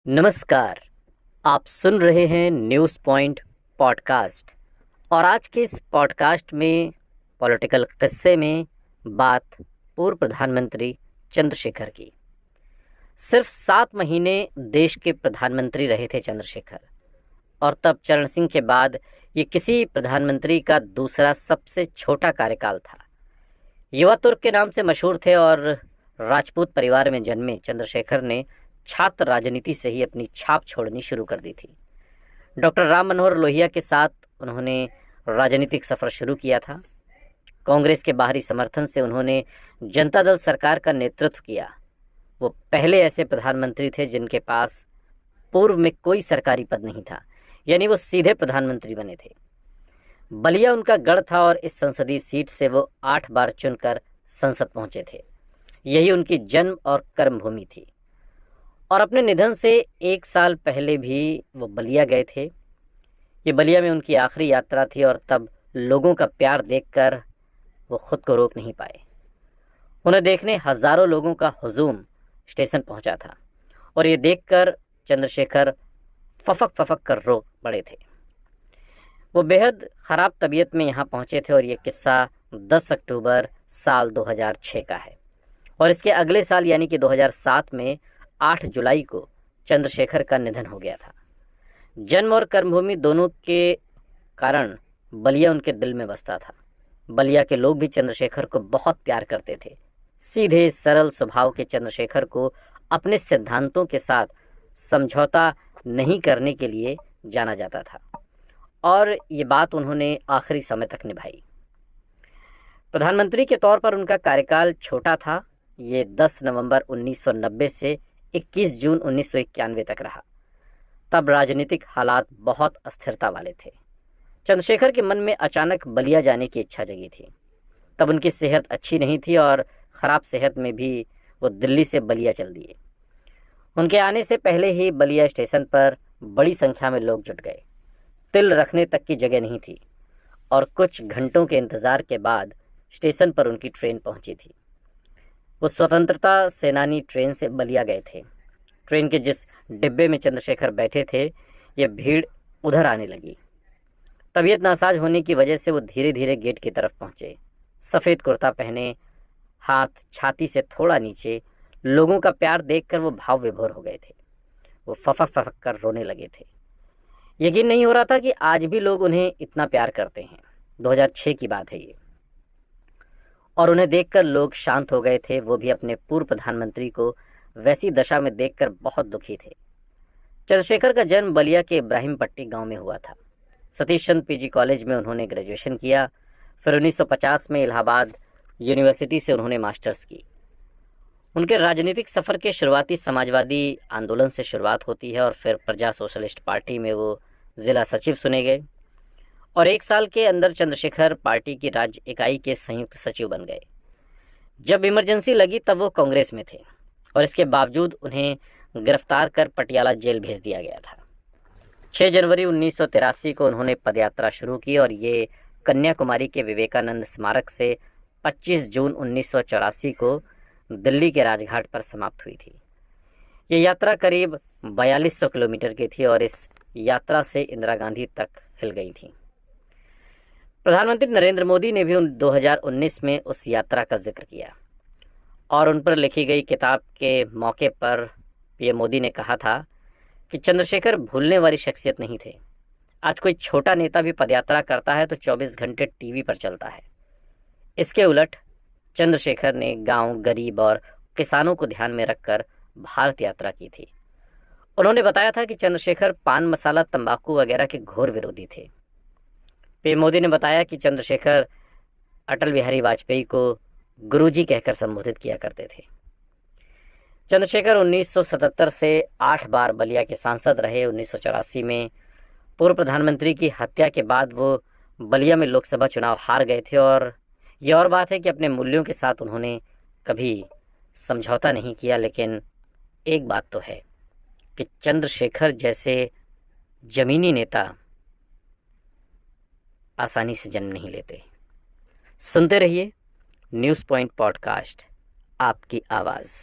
नमस्कार। आप सुन रहे हैं न्यूज़ पॉइंट पॉडकास्ट और आज के इस पॉडकास्ट में पॉलिटिकल किस्से में बात पूर्व प्रधानमंत्री चंद्रशेखर की। सिर्फ 7 महीने देश के प्रधानमंत्री रहे थे चंद्रशेखर, और तब चरण सिंह के बाद ये किसी प्रधानमंत्री का दूसरा सबसे छोटा कार्यकाल था। युवा तुर्क के नाम से मशहूर थे और राजपूत परिवार में जन्मे चंद्रशेखर ने छात्र राजनीति से ही अपनी छाप छोड़नी शुरू कर दी थी। डॉक्टर राम मनोहर लोहिया के साथ उन्होंने राजनीतिक सफ़र शुरू किया था। कांग्रेस के बाहरी समर्थन से उन्होंने जनता दल सरकार का नेतृत्व किया। वो पहले ऐसे प्रधानमंत्री थे जिनके पास पूर्व में कोई सरकारी पद नहीं था, यानी वो सीधे प्रधानमंत्री बने थे। बलिया उनका गढ़ था और इस संसदीय सीट से वो 8 बार चुनकर संसद पहुंचे थे। यही उनकी जन्म और कर्मभूमि थी। और अपने निधन से 1 साल पहले भी वो बलिया गए थे। ये बलिया में उनकी आखिरी यात्रा थी और तब लोगों का प्यार देखकर वो खुद को रोक नहीं पाए। उन्हें देखने हज़ारों लोगों का हुजूम स्टेशन पहुंचा था और ये देखकर चंद्रशेखर फफक फफक कर रो पड़े थे। वो बेहद ख़राब तबीयत में यहाँ पहुँचे थे और ये किस्सा 10 अक्टूबर साल 2006 का है। और इसके अगले साल यानी कि 2007 में 8 जुलाई को चंद्रशेखर का निधन हो गया था। जन्म और कर्मभूमि दोनों के कारण बलिया उनके दिल में बसता था। बलिया के लोग भी चंद्रशेखर को बहुत प्यार करते थे। सीधे सरल स्वभाव के चंद्रशेखर को अपने सिद्धांतों के साथ समझौता नहीं करने के लिए जाना जाता था और ये बात उन्होंने आखिरी समय तक निभाई। प्रधानमंत्री के तौर पर उनका कार्यकाल छोटा था। ये 10 नवंबर 1990 से 21 जून 1991 तक रहा। तब राजनीतिक हालात बहुत अस्थिरता वाले थे। चंद्रशेखर के मन में अचानक बलिया जाने की इच्छा जगी थी। तब उनकी सेहत अच्छी नहीं थी और ख़राब सेहत में भी वो दिल्ली से बलिया चल दिए। उनके आने से पहले ही बलिया स्टेशन पर बड़ी संख्या में लोग जुट गए। तिल रखने तक की जगह नहीं थी और कुछ घंटों के इंतज़ार के बाद स्टेशन पर उनकी ट्रेन पहुंची थी। वो स्वतंत्रता सेनानी ट्रेन से बलिया गए थे। ट्रेन के जिस डिब्बे में चंद्रशेखर बैठे थे, ये भीड़ उधर आने लगी। तबीयत नासाज होने की वजह से वो धीरे धीरे गेट की तरफ पहुंचे। सफ़ेद कुर्ता पहने, हाथ छाती से थोड़ा नीचे, लोगों का प्यार देखकर वो भाव विभोर हो गए थे। वो फफक फफक कर रोने लगे थे। यकीन नहीं हो रहा था कि आज भी लोग उन्हें इतना प्यार करते हैं। 2006 की बात है ये। और उन्हें देखकर लोग शांत हो गए थे। वो भी अपने पूर्व प्रधानमंत्री को वैसी दशा में देखकर बहुत दुखी थे। चंद्रशेखर का जन्म बलिया के इब्राहिमपट्टी गांव में हुआ था। सतीश चंद्र पीजी कॉलेज में उन्होंने ग्रेजुएशन किया। फिर 1950 में इलाहाबाद यूनिवर्सिटी से उन्होंने मास्टर्स की। उनके राजनीतिक सफ़र के शुरुआती समाजवादी आंदोलन से शुरुआत होती है और फिर प्रजा सोशलिस्ट पार्टी में वो ज़िला सचिव चुने गए और 1 साल के अंदर चंद्रशेखर पार्टी की राज्य इकाई के संयुक्त सचिव बन गए। जब इमरजेंसी लगी तब वो कांग्रेस में थे और इसके बावजूद उन्हें गिरफ्तार कर पटियाला जेल भेज दिया गया था। 6 जनवरी 1983 को उन्होंने पदयात्रा शुरू की और ये कन्याकुमारी के विवेकानंद स्मारक से 25 जून 1984 को दिल्ली के राजघाट पर समाप्त हुई थी। ये यात्रा करीब 4200 किलोमीटर की थी और इस यात्रा से इंदिरा गांधी तक हिल गई थी। प्रधानमंत्री नरेंद्र मोदी ने भी 2019 में उस यात्रा का जिक्र किया और उन पर लिखी गई किताब के मौके पर पीएम मोदी ने कहा था कि चंद्रशेखर भूलने वाली शख्सियत नहीं थे। आज कोई छोटा नेता भी पदयात्रा करता है तो 24 घंटे टीवी पर चलता है। इसके उलट चंद्रशेखर ने गांव, गरीब और किसानों को ध्यान में रखकर भारत यात्रा की थी। उन्होंने बताया था कि चंद्रशेखर पान मसाला, तंबाकू वगैरह के घोर विरोधी थे। पीएम मोदी ने बताया कि चंद्रशेखर अटल बिहारी वाजपेयी को गुरुजी कहकर संबोधित किया करते थे। चंद्रशेखर 1977 से 8 बार बलिया के सांसद रहे। 1984 में पूर्व प्रधानमंत्री की हत्या के बाद वो बलिया में लोकसभा चुनाव हार गए थे और ये और बात है कि अपने मूल्यों के साथ उन्होंने कभी समझौता नहीं किया। लेकिन एक बात तो है कि चंद्रशेखर जैसे जमीनी नेता आसानी से जन्म नहीं लेते। सुनते रहिए न्यूज़ पॉइंट पॉडकास्ट, आपकी आवाज़।